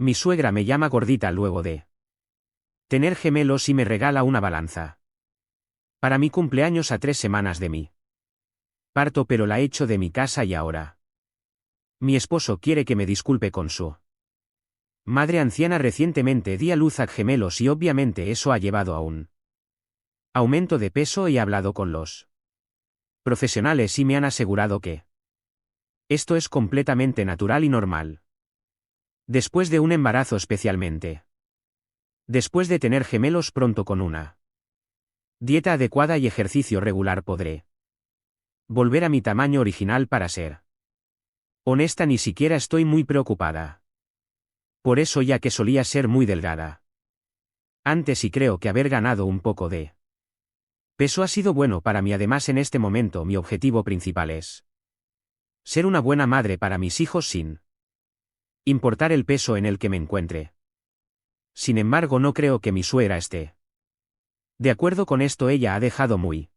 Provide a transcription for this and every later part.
Mi suegra me llama gordita luego de tener gemelos y me regala una balanza. Para mi cumpleaños a 3 semanas de mí. Parto, pero la echo de mi casa y ahora. Mi esposo quiere que me disculpe con su madre anciana. Recientemente di a luz a gemelos y obviamente eso ha llevado a un aumento de peso y he hablado con los profesionales y me han asegurado que esto es completamente natural y normal. Después de un embarazo, especialmente después de tener gemelos pronto, con una dieta adecuada y ejercicio regular, podré volver a mi tamaño original. Para ser honesta, ni siquiera estoy muy preocupada por eso, ya que solía ser muy delgada antes y creo que haber ganado un poco de peso ha sido bueno para mí. Además, en este momento mi objetivo principal es ser una buena madre para mis hijos sin importar el peso en el que me encuentre. Sin embargo, no creo que mi suegra esté de acuerdo con esto. Ella ha dejado muy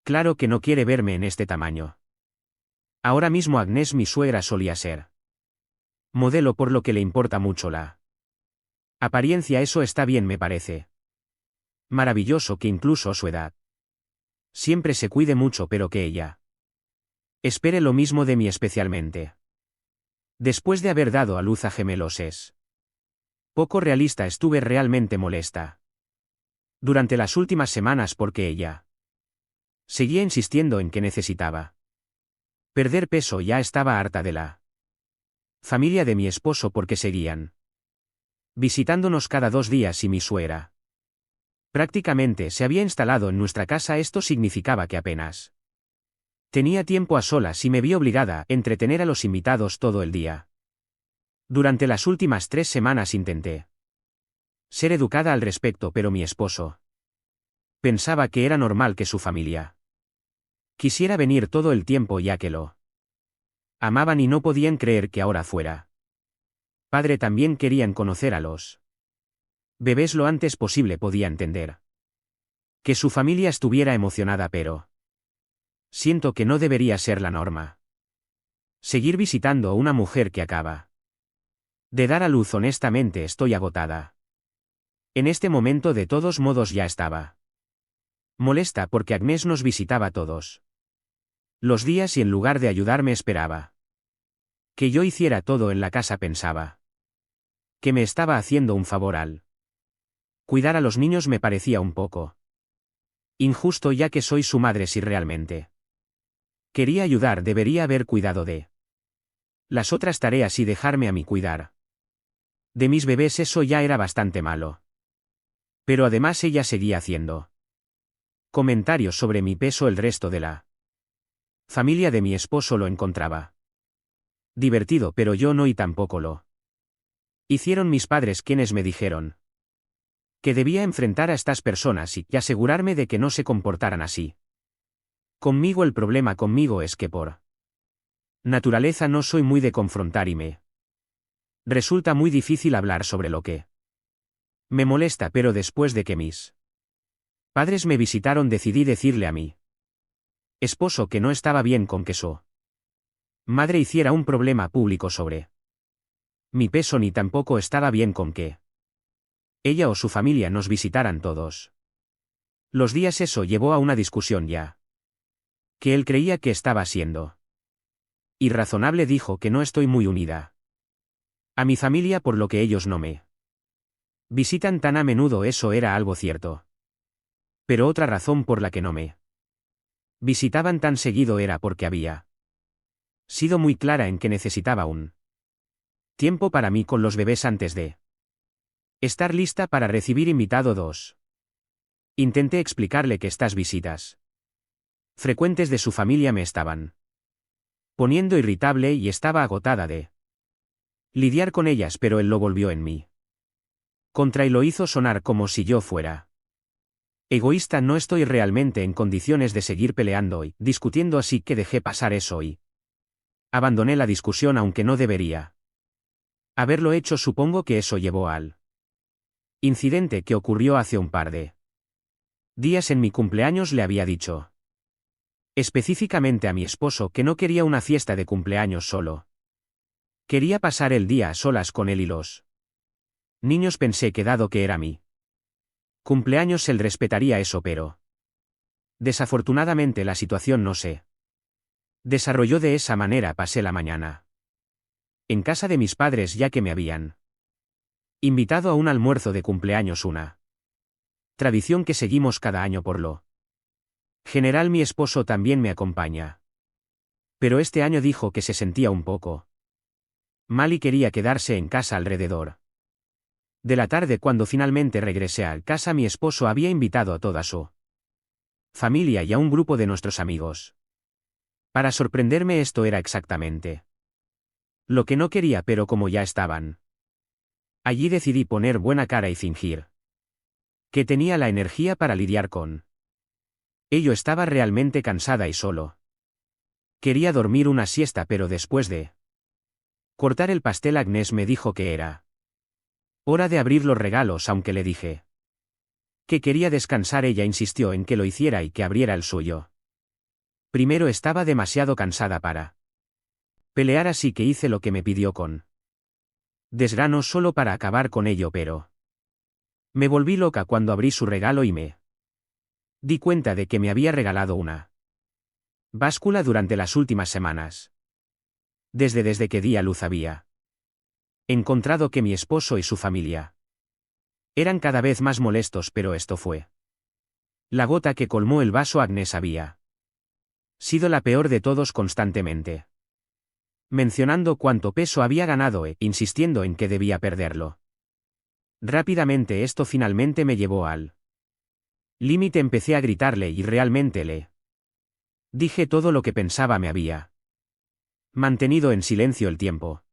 claro que no quiere verme en este tamaño. Ahora mismo Agnes, mi suegra, solía ser modelo, por lo que le importa mucho la apariencia. Eso está bien, me parece maravilloso que incluso a su edad siempre se cuide mucho, pero que ella espere lo mismo de mí, especialmente después de haber dado a luz a gemelos, es poco realista. Estuve realmente molesta durante las últimas semanas porque ella seguía insistiendo en que necesitaba perder peso. Ya estaba harta de la familia de mi esposo porque seguían visitándonos cada 2 días y mi suegra prácticamente se había instalado en nuestra casa. Esto significaba que apenas tenía tiempo a solas y me vi obligada a entretener a los invitados todo el día. Durante las últimas 3 semanas intenté ser educada al respecto, pero mi esposo pensaba que era normal que su familia quisiera venir todo el tiempo, ya que lo amaban y no podían creer que ahora fuera padre. También querían conocer a los bebés lo antes posible. Podía entender que su familia estuviera emocionada, pero siento que no debería ser la norma seguir visitando a una mujer que acaba de dar a luz. Honestamente, estoy agotada en este momento. De todos modos, ya estaba molesta porque Agnes nos visitaba todos los días y en lugar de ayudarme esperaba que yo hiciera todo en la casa. Pensaba que me estaba haciendo un favor al cuidar a los niños. Me parecía un poco injusto, ya que soy su madre. Si realmente quería ayudar, debería haber cuidado de las otras tareas y dejarme a mí cuidar de mis bebés. Eso ya era bastante malo. Pero además ella seguía haciendo comentarios sobre mi peso. El resto de la familia de mi esposo lo encontraba divertido, pero yo no, y tampoco lo hicieron mis padres, quienes me dijeron que debía enfrentar a estas personas y asegurarme de que no se comportaran así conmigo. El problema conmigo es que por naturaleza no soy muy de confrontar y me resulta muy difícil hablar sobre lo que me molesta, pero después de que mis padres me visitaron decidí decirle a mi esposo que no estaba bien con que su madre hiciera un problema público sobre mi peso, ni tampoco estaba bien con que ella o su familia nos visitaran todos los días. Eso llevó a una discusión, ya que él creía que estaba siendo irrazonable. Dijo que no estoy muy unida a mi familia, por lo que ellos no me visitan tan a menudo. Eso era algo cierto. Pero otra razón por la que no me visitaban tan seguido era porque había sido muy clara en que necesitaba un tiempo para mí con los bebés antes de estar lista para recibir invitado 2. Intenté explicarle que estas visitas frecuentes de su familia me estaban poniendo irritable y estaba agotada de lidiar con ellas, pero él lo volvió en mí contra y lo hizo sonar como si yo fuera egoísta. No estoy realmente en condiciones de seguir peleando y discutiendo, así que dejé pasar eso y abandoné la discusión, aunque no debería haberlo hecho. Supongo que eso llevó al incidente que ocurrió hace un par de días en mi cumpleaños. Le había dicho específicamente a mi esposo que no quería una fiesta de cumpleaños solo Quería pasar el día a solas con él y los niños. Pensé que dado que era mi cumpleaños él respetaría eso, pero desafortunadamente la situación no se desarrolló de esa manera. Pasé la mañana en casa de mis padres ya que me habían invitado a un almuerzo de cumpleaños, una tradición que seguimos cada año por lo general. Mi esposo también me acompaña. Pero este año dijo que se sentía un poco mal y quería quedarse en casa alrededor de la tarde. Cuando finalmente regresé a casa, mi esposo había invitado a toda su familia y a un grupo de nuestros amigos. Para sorprenderme, esto era exactamente lo que no quería, pero como ya estaban allí decidí poner buena cara y fingir que tenía la energía para lidiar con ello. Estaba realmente cansada y solo quería dormir una siesta, pero después de cortar el pastel Agnes me dijo que era hora de abrir los regalos. Aunque le dije que quería descansar, ella insistió en que lo hiciera y que abriera el suyo. Primero estaba demasiado cansada para pelear, así que hice lo que me pidió con desgrano solo para acabar con ello, pero me volví loca cuando abrí su regalo y me di cuenta de que me había regalado una báscula durante las últimas semanas. Desde que di a luz había encontrado que mi esposo y su familia eran cada vez más molestos, pero esto fue la gota que colmó el vaso. Agnes había sido la peor de todos, constantemente mencionando cuánto peso había ganado e insistiendo en que debía perderlo rápidamente. Esto finalmente me llevó al límite. Empecé a gritarle y realmente le dije todo lo que pensaba. Me había mantenido en silencio el tiempo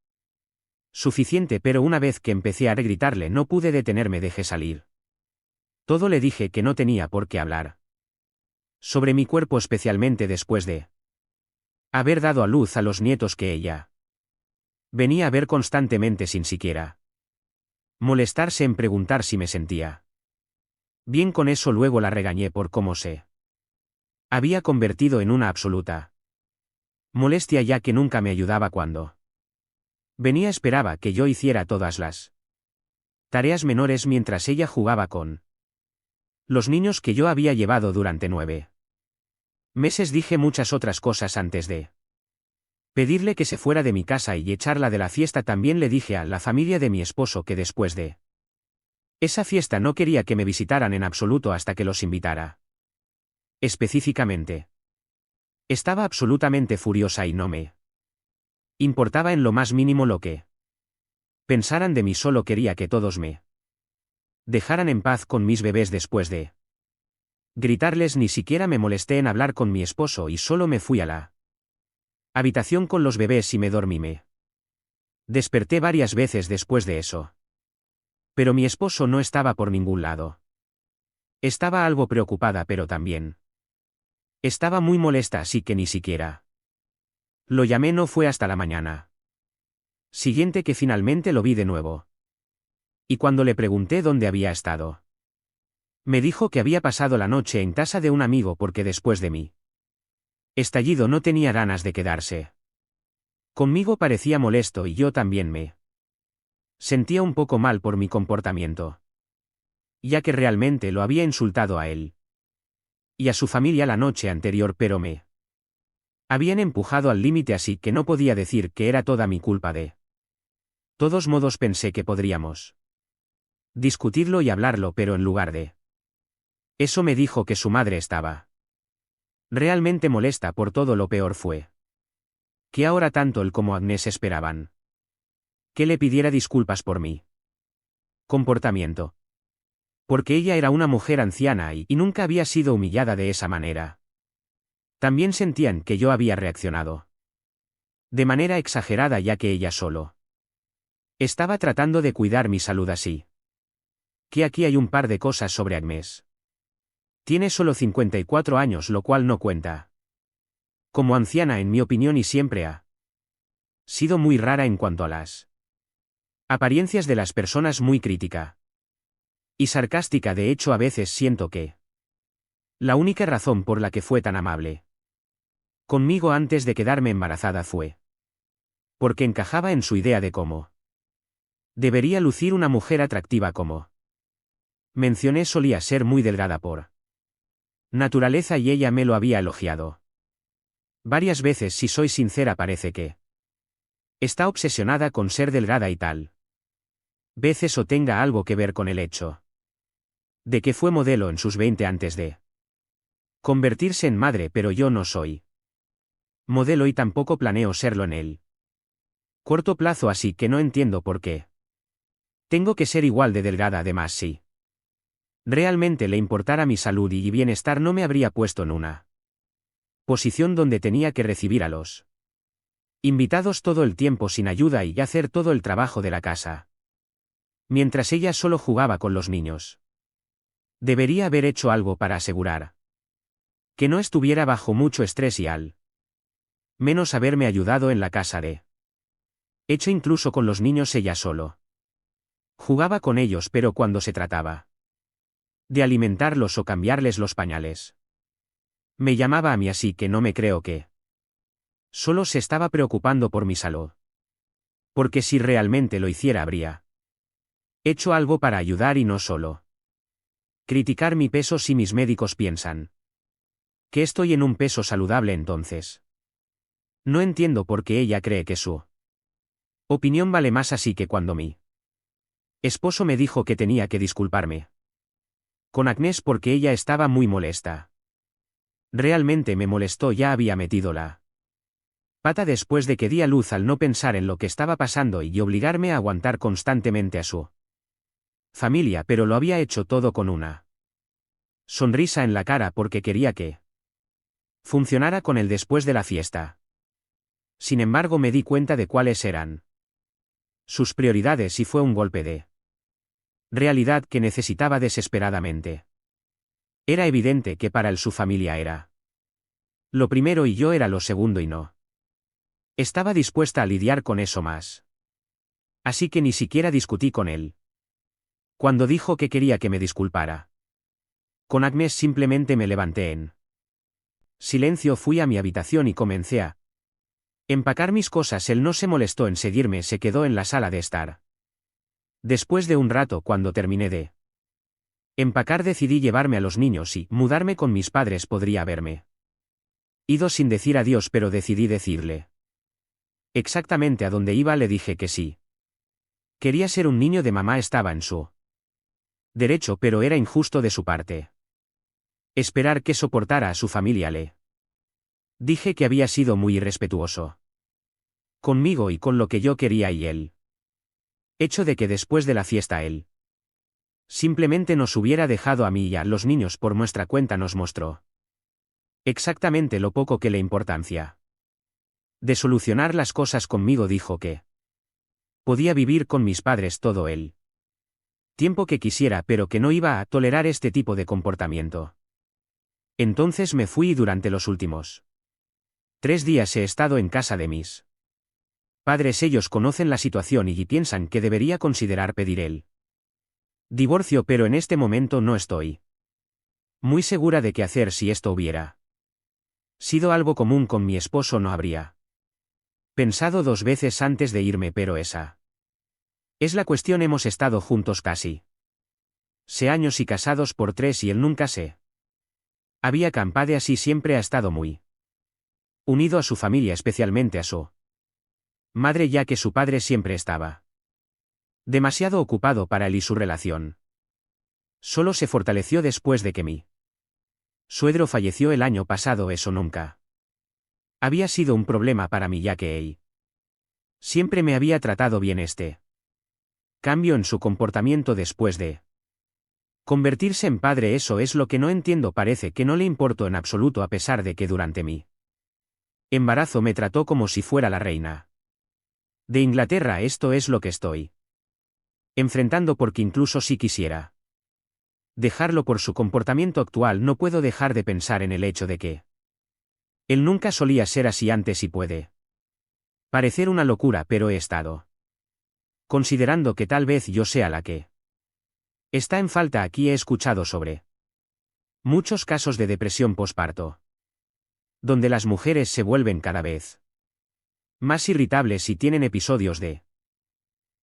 suficiente, pero una vez que empecé a gritarle no pude detenerme. Dejé salir todo. Le dije que no tenía por qué hablar sobre mi cuerpo, especialmente después de haber dado a luz a los nietos que ella venía a ver constantemente sin siquiera molestarse en preguntar si me sentía bien con eso. Luego la regañé por cómo se había convertido en una absoluta molestia, ya que nunca me ayudaba cuando venía. Esperaba que yo hiciera todas las tareas menores mientras ella jugaba con los niños que yo había llevado durante 9 meses. Dije muchas otras cosas antes de pedirle que se fuera de mi casa y echarla de la fiesta. También le dije a la familia de mi esposo que después de esa fiesta no quería que me visitaran en absoluto hasta que los invitara. Específicamente, estaba absolutamente furiosa y no me importaba en lo más mínimo lo que pensaran de mí. Solo quería que todos me dejaran en paz con mis bebés. Después de gritarles, ni siquiera me molesté en hablar con mi esposo y solo me fui a la habitación con los bebés y me dormí. Me desperté varias veces después de eso. Pero mi esposo no estaba por ningún lado. Estaba algo preocupada, pero también estaba muy molesta, así que ni siquiera lo llamé. No fue hasta la mañana siguiente que finalmente lo vi de nuevo. Y cuando le pregunté dónde había estado, me dijo que había pasado la noche en casa de un amigo porque después de mí estallido no tenía ganas de quedarse conmigo. Parecía molesto y yo también me sentía un poco mal por mi comportamiento, ya que realmente lo había insultado a él y a su familia la noche anterior, pero me habían empujado al límite, así que no podía decir que era toda mi culpa. De todos modos pensé que podríamos discutirlo y hablarlo, pero en lugar de eso me dijo que su madre estaba realmente molesta por todo. Lo peor fue que ahora tanto él como Agnes esperaban que le pidiera disculpas por mi comportamiento, porque ella era una mujer anciana y nunca había sido humillada de esa manera. También sentían que yo había reaccionado de manera exagerada, ya que ella solo estaba tratando de cuidar mi salud. Así que aquí hay un par de cosas sobre Agnes. Tiene solo 54 años, lo cual no cuenta como anciana en mi opinión, y siempre ha sido muy rara en cuanto a las apariencias de las personas, muy crítica y sarcástica. De hecho, a veces siento que la única razón por la que fue tan amable conmigo antes de quedarme embarazada fue Porque encajaba en su idea de cómo debería lucir una mujer atractiva como mencioné solía ser muy delgada por naturaleza y ella me lo había elogiado varias veces. Si soy sincera, parece que está obsesionada con ser delgada y tal vez eso tenga algo que ver con el hecho de que fue modelo en sus 20 antes de convertirse en madre, pero yo no soy modelo y tampoco planeo serlo en el corto plazo, así que no entiendo por qué tengo que ser igual de delgada. Además, si realmente le importara mi salud y bienestar, no me habría puesto en una posición donde tenía que recibir a los invitados todo el tiempo sin ayuda y hacer todo el trabajo de la casa, mientras ella solo jugaba con los niños. Debería haber hecho algo para asegurar que no estuviera bajo mucho estrés y al menos haberme ayudado en la casa de hecho. Incluso con los niños ella solo jugaba con ellos, pero cuando se trataba de alimentarlos o cambiarles los pañales, me llamaba a mí, así que no me creo que solo se estaba preocupando por mi salud. Porque si realmente lo hiciera, habría hecho algo para ayudar y no solo criticar mi peso. Si mis médicos piensan que estoy en un peso saludable, entonces no entiendo por qué ella cree que su opinión vale más. Así que cuando mi esposo me dijo que tenía que disculparme con Agnés porque ella estaba muy molesta, realmente me molestó. Ya había metido la pata después de que di a luz al no pensar en lo que estaba pasando y obligarme a aguantar constantemente a su familia, pero lo había hecho todo con una sonrisa en la cara porque quería que funcionara con él después de la fiesta. Sin embargo, me di cuenta de cuáles eran sus prioridades y fue un golpe de realidad que necesitaba desesperadamente. Era evidente que para él su familia era lo primero y yo era lo segundo, y no estaba dispuesta a lidiar con eso más. Así que ni siquiera discutí con él. Cuando dijo que quería que me disculpara con Agnés, simplemente me levanté en silencio, fui a mi habitación y comencé a empacar mis cosas. Él no se molestó en seguirme, se quedó en la sala de estar. Después de un rato, cuando terminé de empacar, decidí llevarme a los niños y mudarme con mis padres. Podría haberme ido sin decir adiós, pero decidí decirle exactamente a dónde iba. Le dije que sí quería ser un niño de mamá, estaba en su derecho, pero era injusto de su parte esperar que soportara a su familia. Le dije que había sido muy irrespetuoso conmigo y con lo que yo quería, y el hecho de que después de la fiesta él simplemente nos hubiera dejado a mí y a los niños por nuestra cuenta nos mostró exactamente lo poco que le importancia de solucionar las cosas conmigo. Dijo que podía vivir con mis padres todo el tiempo que quisiera, pero que no iba a tolerar este tipo de comportamiento. Entonces me fui y durante los últimos 3 días he estado en casa de mis padres. Ellos conocen la situación y piensan que debería considerar pedir el divorcio, pero en este momento no estoy muy segura de qué hacer. Si esto hubiera sido algo común con mi esposo, no habría pensado 2 veces antes de irme, pero esa es la cuestión. Hemos estado juntos casi 6 años y casados por 3 y él nunca se había campade así. Siempre ha estado muy unido a su familia, especialmente a su madre, ya que su padre siempre estaba demasiado ocupado para él y su relación solo se fortaleció después de que mi suegro falleció el año pasado. Eso nunca había sido un problema para mí, ya que él siempre me había tratado bien. Este cambio en su comportamiento después de convertirse en padre, eso es lo que no entiendo. Parece que no le importó en absoluto, a pesar de que durante mi embarazo me trató como si fuera la reina de Inglaterra. Esto es lo que estoy enfrentando, porque incluso si quisiera dejarlo por su comportamiento actual, no puedo dejar de pensar en el hecho de que él nunca solía ser así antes, y puede parecer una locura, pero he estado considerando que tal vez yo sea la que está en falta aquí. He escuchado sobre muchos casos de depresión posparto, donde las mujeres se vuelven cada vez Más irritables si tienen episodios de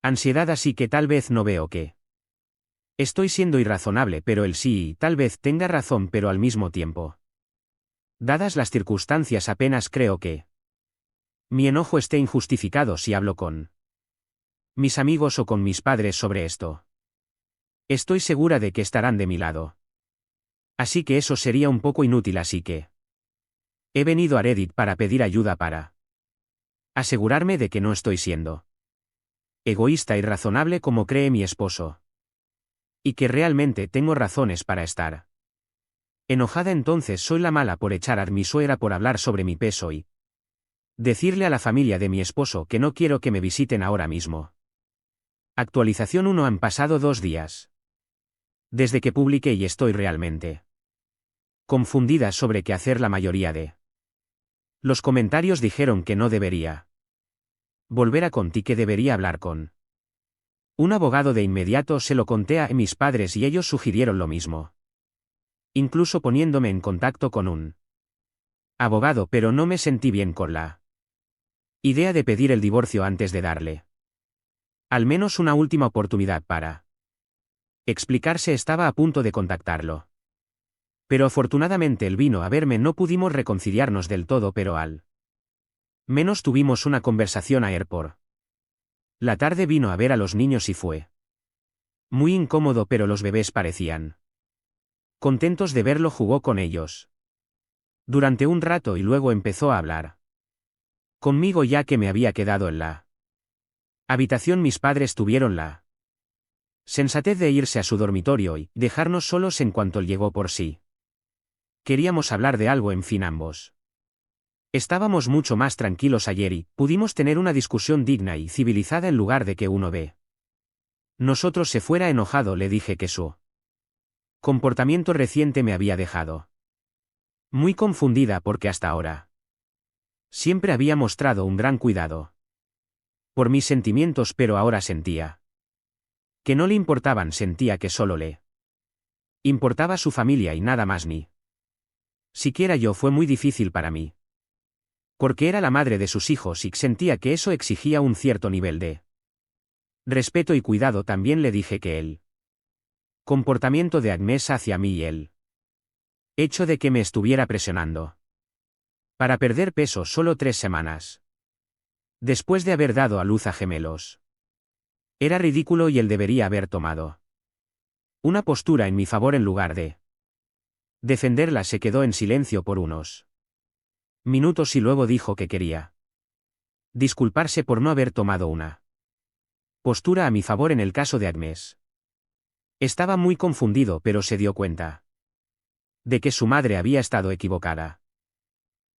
ansiedad, así que tal vez no veo que estoy siendo irrazonable, pero él sí, tal vez tenga razón, pero al mismo tiempo. Dadas las circunstancias, apenas creo que mi enojo esté injustificado si hablo con mis amigos o con mis padres sobre esto. Estoy segura de que estarán de mi lado. Así que eso sería un poco inútil, así que he venido a Reddit para pedir ayuda para asegurarme de que no estoy siendo egoísta y irrazonable como cree mi esposo. Y que realmente tengo razones para estar enojada. Entonces soy la mala por echar a mi suegra por hablar sobre mi peso y decirle a la familia de mi esposo que no quiero que me visiten ahora mismo. Actualización 1. Han pasado 2 días desde que publiqué y estoy realmente confundida sobre qué hacer. La mayoría de los comentarios dijeron que no debería volver a conti, que debería hablar con un abogado de inmediato. Se lo conté a mis padres y ellos sugirieron lo mismo, incluso poniéndome en contacto con un abogado, pero no me sentí bien con la idea de pedir el divorcio antes de darle al menos una última oportunidad para explicarse. Estaba a punto de contactarlo, pero afortunadamente él vino a verme. No pudimos reconciliarnos del todo, pero al menos tuvimos una conversación ayer por la tarde. Vino a ver a los niños y fue muy incómodo, pero los bebés parecían contentos de verlo. Jugó con ellos durante un rato y luego empezó a hablar conmigo, ya que me había quedado en la habitación. Mis padres tuvieron la sensatez de irse a su dormitorio y dejarnos solos en cuanto él llegó. Por sí queríamos hablar de algo. En fin, ambos estábamos mucho más tranquilos ayer y pudimos tener una discusión digna y civilizada en lugar de que uno de nosotros se fuera enojado. Le dije que su comportamiento reciente me había dejado muy confundida, porque hasta ahora siempre había mostrado un gran cuidado por mis sentimientos, pero ahora sentía que no le importaban. Sentía que solo le importaba su familia y nada más, ni siquiera yo. Fue muy difícil para mí, porque era la madre de sus hijos y sentía que eso exigía un cierto nivel de respeto y cuidado. También le dije que el comportamiento de Agnes hacia mí y el hecho de que me estuviera presionando para perder peso solo 3 semanas después de haber dado a luz a gemelos era ridículo, y él debería haber tomado una postura en mi favor en lugar de defenderla. Se quedó en silencio por unos minutos y luego dijo que quería disculparse por no haber tomado una postura a mi favor en el caso de Agnes. Estaba muy confundido, pero se dio cuenta de que su madre había estado equivocada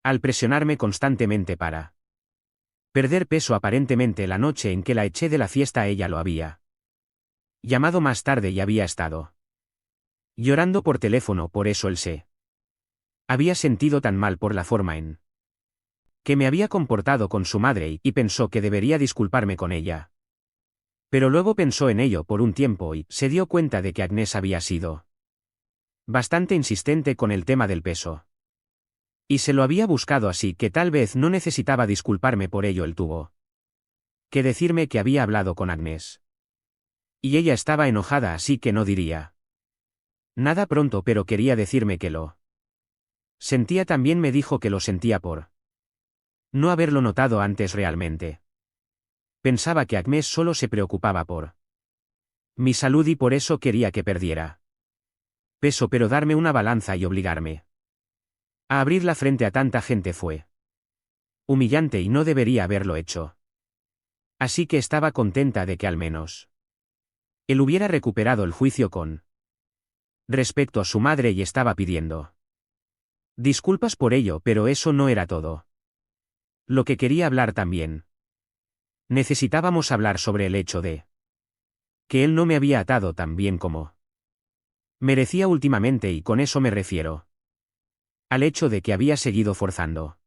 al presionarme constantemente para perder peso. Aparentemente la noche en que la eché de la fiesta ella lo había llamado más tarde y había estado llorando por teléfono. Por eso él se había sentido tan mal por la forma en que me había comportado con su madre y pensó que debería disculparme con ella. Pero luego pensó en ello por un tiempo y se dio cuenta de que Agnes había sido bastante insistente con el tema del peso. Y se lo había buscado, así que tal vez no necesitaba disculparme por ello. Él tuvo que decirme que había hablado con Agnes y ella estaba enojada, así que no diría nada pronto, pero quería decirme que lo sentía. También me dijo que lo sentía por no haberlo notado antes. Realmente pensaba que Agnes solo se preocupaba por mi salud y por eso quería que perdiera peso, pero darme una balanza y obligarme a abrirla frente a tanta gente fue humillante y no debería haberlo hecho. Así que estaba contenta de que al menos él hubiera recuperado el juicio con respecto a su madre y estaba pidiendo disculpas por ello, pero eso no era todo lo que quería hablar. También necesitábamos hablar sobre el hecho de que él no me había atado tan bien como merecía últimamente, y con eso me refiero al hecho de que había seguido forzando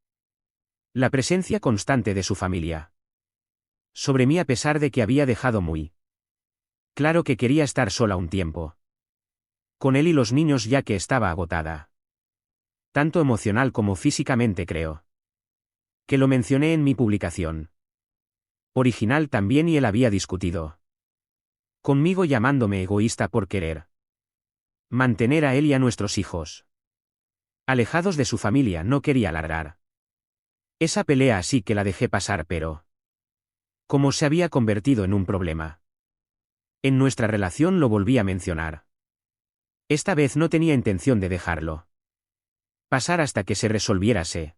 la presencia constante de su familia sobre mí, a pesar de que había dejado muy claro que quería estar sola un tiempo con él y los niños, ya que estaba agotada tanto emocional como físicamente. Creo que lo mencioné en mi publicación. Original también y él había discutido conmigo llamándome egoísta por querer mantener a él y a nuestros hijos alejados de su familia. No quería alargar esa pelea, así que la dejé pasar, pero como se había convertido en un problema en nuestra relación, lo volví a mencionar. Esta vez no tenía intención de dejarlo pasar hasta que se resolviera. Se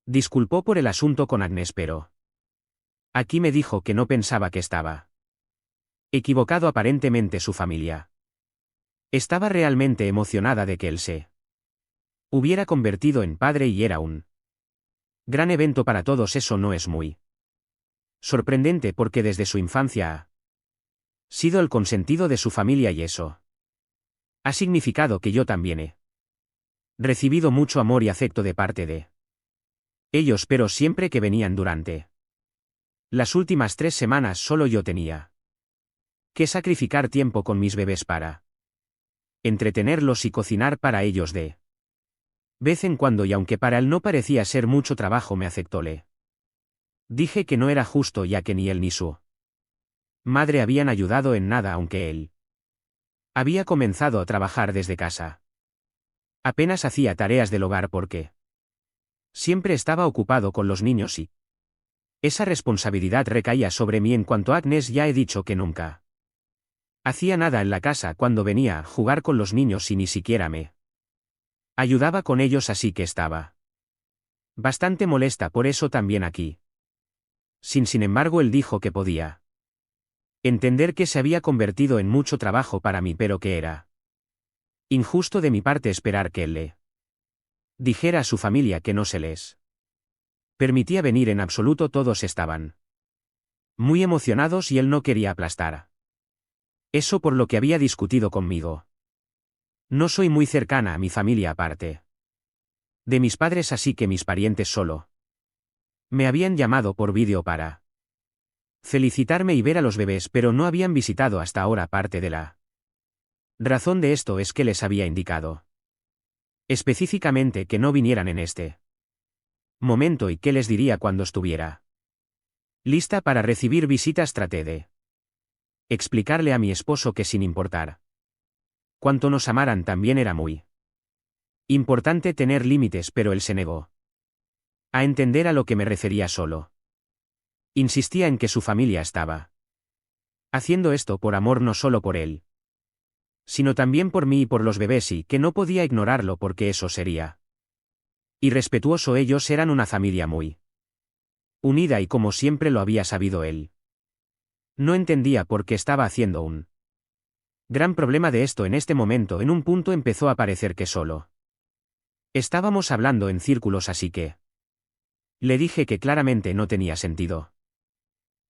disculpó por el asunto con Agnes, pero aquí me dijo que no pensaba que estaba equivocado. Aparentemente su familia estaba realmente emocionada de que él se hubiera convertido en padre y era un gran evento para todos. Eso no es muy sorprendente porque desde su infancia ha sido el consentido de su familia y eso ha significado que yo también he recibido mucho amor y afecto de parte de ellos, pero siempre que venían durante las últimas 3 semanas solo yo tenía que sacrificar tiempo con mis bebés para entretenerlos y cocinar para ellos de vez en cuando, y aunque para él no parecía ser mucho trabajo, me aceptó. Le dije que no era justo, ya que ni él ni su madre habían ayudado en nada, aunque él había comenzado a trabajar desde casa. Apenas hacía tareas del hogar porque siempre estaba ocupado con los niños y esa responsabilidad recaía sobre mí. En cuanto a Agnes, ya he dicho que nunca hacía nada en la casa cuando venía a jugar con los niños y ni siquiera me ayudaba con ellos, así que estaba bastante molesta por eso también aquí. Sin embargo, él dijo que podía entender que se había convertido en mucho trabajo para mí, pero que era injusto de mi parte esperar que él le dijera a su familia que no se les permitía venir en absoluto. Todos estaban muy emocionados y él no quería aplastar eso, por lo que había discutido conmigo. No soy muy cercana a mi familia aparte de mis padres, así que mis parientes solo me habían llamado por vídeo para felicitarme y ver a los bebés, pero no habían visitado hasta ahora. Parte de la razón de esto es que les había indicado específicamente que no vinieran en este momento y que les diría cuando estuviera lista para recibir visitas. Traté de explicarle a mi esposo que sin importar cuánto nos amaran, también era muy importante tener límites, pero él se negó a entender a lo que me refería. Solo insistía en que su familia estaba haciendo esto por amor, no solo por él, sino también por mí y por los bebés, y que no podía ignorarlo porque eso sería irrespetuoso. Ellos eran una familia muy unida y como siempre lo había sabido él. No entendía por qué estaba haciendo un gran problema de esto en este momento. En un punto empezó a parecer que solo estábamos hablando en círculos, así que le dije que claramente no tenía sentido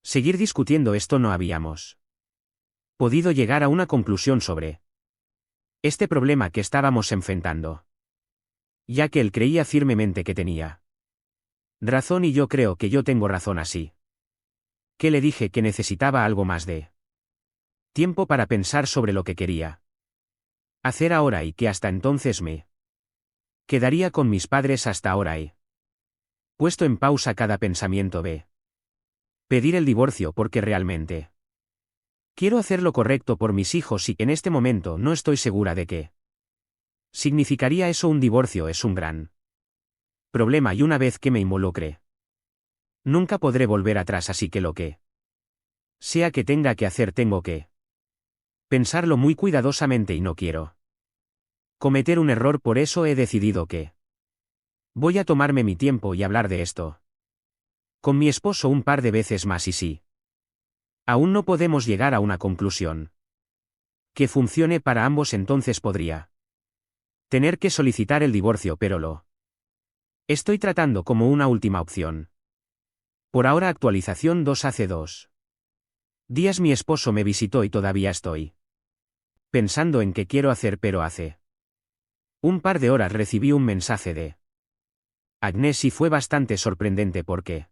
seguir discutiendo esto. No habíamos podido llegar a una conclusión sobre este problema que estábamos enfrentando, ya que él creía firmemente que tenía razón y yo creo que yo tengo razón, así que le dije que necesitaba algo más de tiempo para pensar sobre lo que quería hacer ahora y que hasta entonces me quedaría con mis padres. Hasta ahora he puesto en pausa cada pensamiento de pedir el divorcio porque realmente quiero hacer lo correcto por mis hijos y en este momento no estoy segura de qué significaría eso. Un divorcio es un gran problema y una vez que me involucre nunca podré volver atrás, así que lo que sea que tenga que hacer tengo que pensarlo muy cuidadosamente y no quiero cometer un error. Por eso he decidido que voy a tomarme mi tiempo y hablar de esto con mi esposo un par de veces más, y si aún no podemos llegar a una conclusión que funcione para ambos, entonces podría tener que solicitar el divorcio, pero lo estoy tratando como una última opción. Por ahora. Actualización 2. Hace 2 días mi esposo me visitó y todavía estoy pensando en qué quiero hacer, pero hace un par de horas recibí un mensaje de Agnes y fue bastante sorprendente porque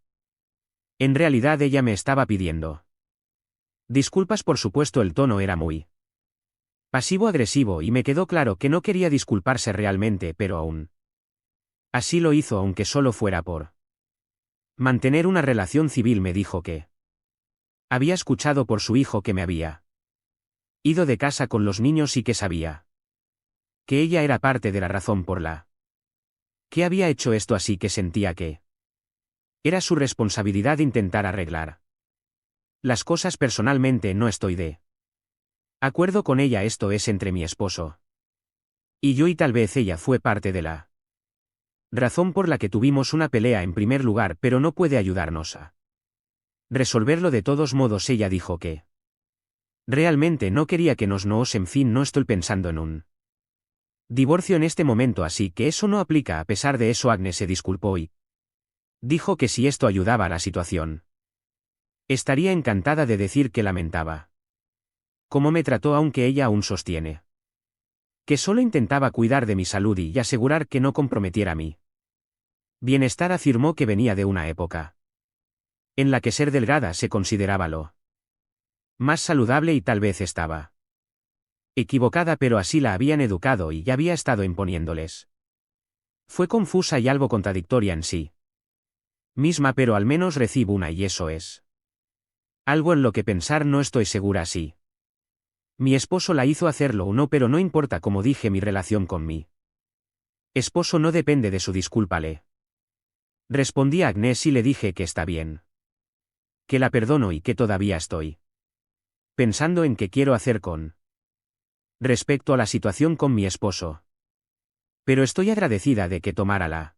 en realidad ella me estaba pidiendo disculpas. Por supuesto, el tono era muy pasivo-agresivo y me quedó claro que no quería disculparse realmente, pero aún así lo hizo, aunque solo fuera por mantener una relación civil. Me dijo que Había escuchado por su hijo que me había ido de casa con los niños y que sabía que ella era parte de la razón por la que había hecho esto, así que sentía que era su responsabilidad intentar arreglar las cosas personalmente. No estoy de acuerdo con ella, esto es entre mi esposo y yo, y tal vez ella fue parte de la razón por la que tuvimos una pelea en primer lugar, pero no puede ayudarnos a resolverlo de todos modos. Ella dijo que realmente no quería que nos, en fin, no estoy pensando en un divorcio en este momento, así que eso no aplica. A pesar de eso, Agnes se disculpó y dijo que si esto ayudaba a la situación, estaría encantada de decir que lamentaba cómo me trató, aunque ella aún sostiene que solo intentaba cuidar de mi salud y asegurar que no comprometiera mi bienestar. Afirmó que venía de una época en la que ser delgada se consideraba lo más saludable y tal vez estaba equivocada, pero así la habían educado y ya había estado imponiéndoles. Fue confusa y algo contradictoria en sí misma, pero al menos recibo una, y eso es algo en lo que pensar. No estoy segura si mi esposo la hizo hacerlo o no, pero no importa. Como dije, mi relación con mi esposo no depende de su disculpa. Le respondí a Agnes y le dije que está bien, que la perdono y que todavía estoy pensando en qué quiero hacer con respecto a la situación con mi esposo. Pero estoy agradecida de que tomara la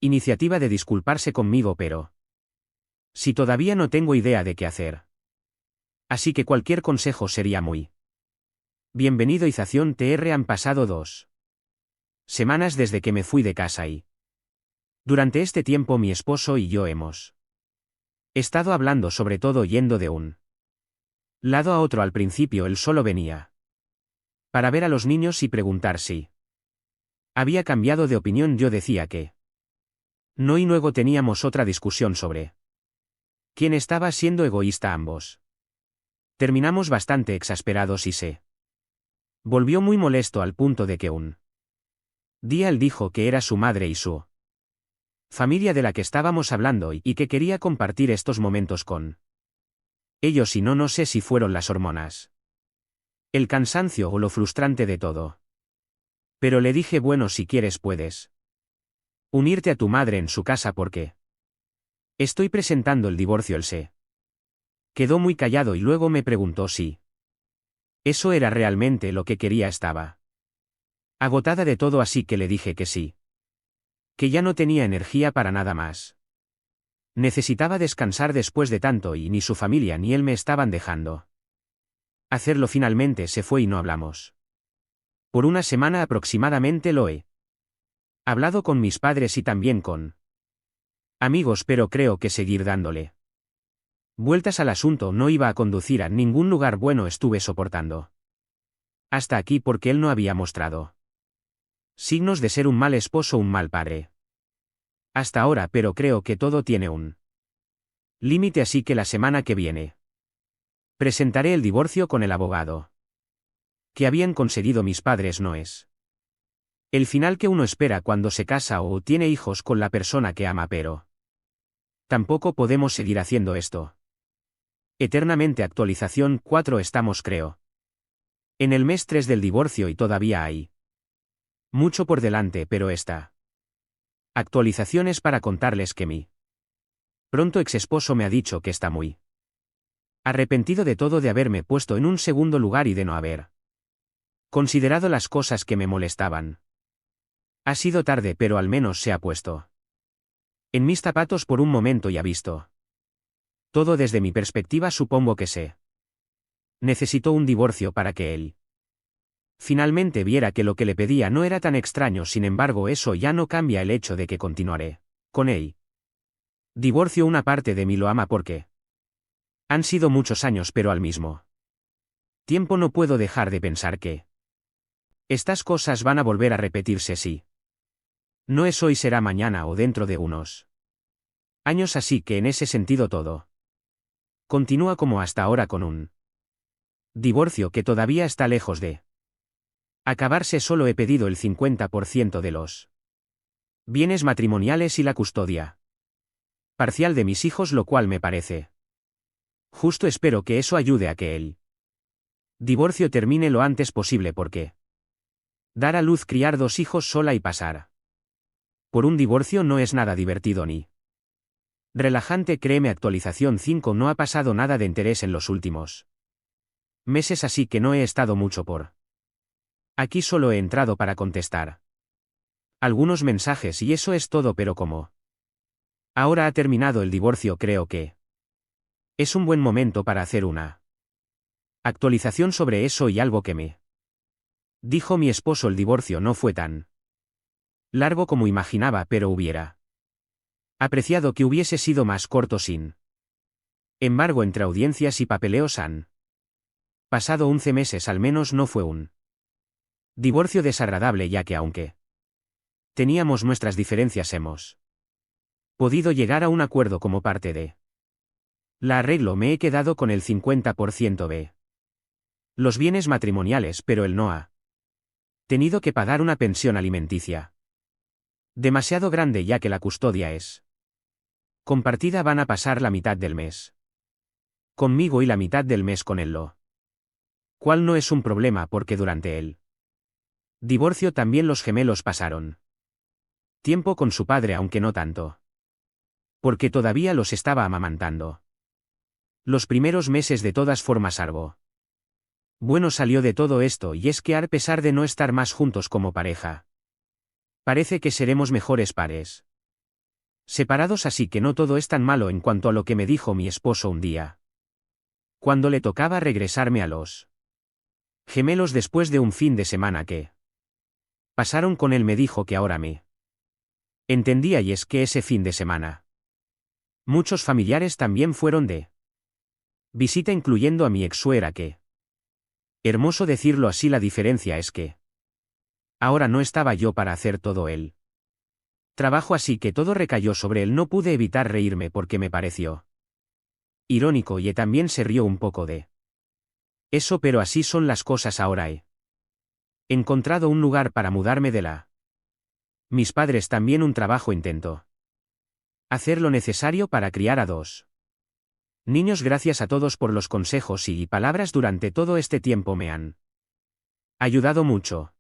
iniciativa de disculparse conmigo, pero si todavía no tengo idea de qué hacer. Así que cualquier consejo sería muy bienvenido. Han pasado 2 semanas desde que me fui de casa y durante este tiempo mi esposo y yo hemos estado hablando, sobre todo yendo de un lado a otro. Al principio él solo venía para ver a los niños y preguntar si había cambiado de opinión. Yo decía que no, y luego teníamos otra discusión sobre quién estaba siendo egoísta. Ambos terminamos bastante exasperados y se volvió muy molesto, al punto de que un día él dijo que era su madre y su familia de la que estábamos hablando y que quería compartir estos momentos con ellos, y no sé si fueron las hormonas, el cansancio o lo frustrante de todo. Pero le dije, bueno, si quieres puedes unirte a tu madre en su casa porque estoy presentando el divorcio. Él se quedó muy callado y luego me preguntó si eso era realmente lo que quería. Estaba agotada de todo, así que le dije que sí, que ya no tenía energía para nada más. Necesitaba descansar después de tanto, y ni su familia ni él me estaban dejando hacerlo. Finalmente se fue y no hablamos por una semana aproximadamente. Lo he hablado con mis padres y también con amigos, pero creo que seguir dándole vueltas al asunto no iba a conducir a ningún lugar bueno. Estuve soportando hasta aquí porque él no había mostrado signos de ser un mal esposo, un mal padre hasta ahora, pero creo que todo tiene un límite, así que la semana que viene presentaré el divorcio con el abogado que habían conseguido mis padres. No es el final que uno espera cuando se casa o tiene hijos con la persona que ama, pero tampoco podemos seguir haciendo esto eternamente. Actualización 4. Estamos, creo, en el mes 3 del divorcio y todavía hay mucho por delante, pero esta actualización es para contarles que mi pronto ex esposo me ha dicho que está muy arrepentido de todo, de haberme puesto en un segundo lugar y de no haber considerado las cosas que me molestaban. Ha sido tarde, pero al menos se ha puesto en mis zapatos por un momento y ha visto todo desde mi perspectiva. Supongo que se necesitó un divorcio para que él finalmente viera que lo que le pedía no era tan extraño. Sin embargo, eso ya no cambia el hecho de que continuaré con él. Divorcio. Una parte de mí lo ama porque han sido muchos años, pero al mismo tiempo no puedo dejar de pensar que estas cosas van a volver a repetirse. Si no es hoy, será mañana o dentro de unos años, así que en ese sentido todo continúa como hasta ahora, con un divorcio que todavía está lejos de acabarse. Solo he pedido el 50% de los bienes matrimoniales y la custodia parcial de mis hijos, lo cual me parece Justo espero que eso ayude a que el divorcio termine lo antes posible porque dar a luz, criar 2 hijos sola y pasar por un divorcio no es nada divertido ni relajante. Créeme, actualización 5. No ha pasado nada de interés en los últimos meses, así que no he estado mucho por aquí, solo he entrado para contestar algunos mensajes y eso es todo, pero como ahora ha terminado el divorcio, creo que es un buen momento para hacer una actualización sobre eso y algo que me dijo mi esposo. El divorcio no fue tan largo como imaginaba, pero hubiera apreciado que hubiese sido más corto. Sin embargo, entre audiencias y papeleos han pasado 11 meses. Al menos no fue un divorcio desagradable, ya que aunque teníamos nuestras diferencias hemos podido llegar a un acuerdo como parte de la arreglo. Me he quedado con el 50% de los bienes matrimoniales, pero él no ha tenido que pagar una pensión alimenticia demasiado grande, ya que la custodia es compartida. Van a pasar la mitad del mes conmigo y la mitad del mes con él, lo cual no es un problema porque durante el divorcio también los gemelos pasaron tiempo con su padre, aunque no tanto, porque todavía los estaba amamantando. Los primeros meses de todas formas algo bueno salió de todo esto, y es que a pesar de no estar más juntos como pareja, parece que seremos mejores pares separados, así que no todo es tan malo en cuanto a lo que me dijo mi esposo un día cuando le tocaba regresarme a los gemelos después de un fin de semana que pasaron con él. Me dijo que ahora me entendía, y es que ese fin de semana muchos familiares también fueron de visita, incluyendo a mi ex-suegra. Que hermoso decirlo así. La diferencia es que ahora no estaba yo para hacer todo el trabajo, así que todo recayó sobre él. No pude evitar reírme porque me pareció irónico, y él también se rió un poco de eso, pero así son las cosas. Ahora he encontrado un lugar para mudarme de la mis padres, también un trabajo. Intento hacer lo necesario para criar a 2 niños. Gracias a todos por los consejos y palabras durante todo este tiempo, me han ayudado mucho.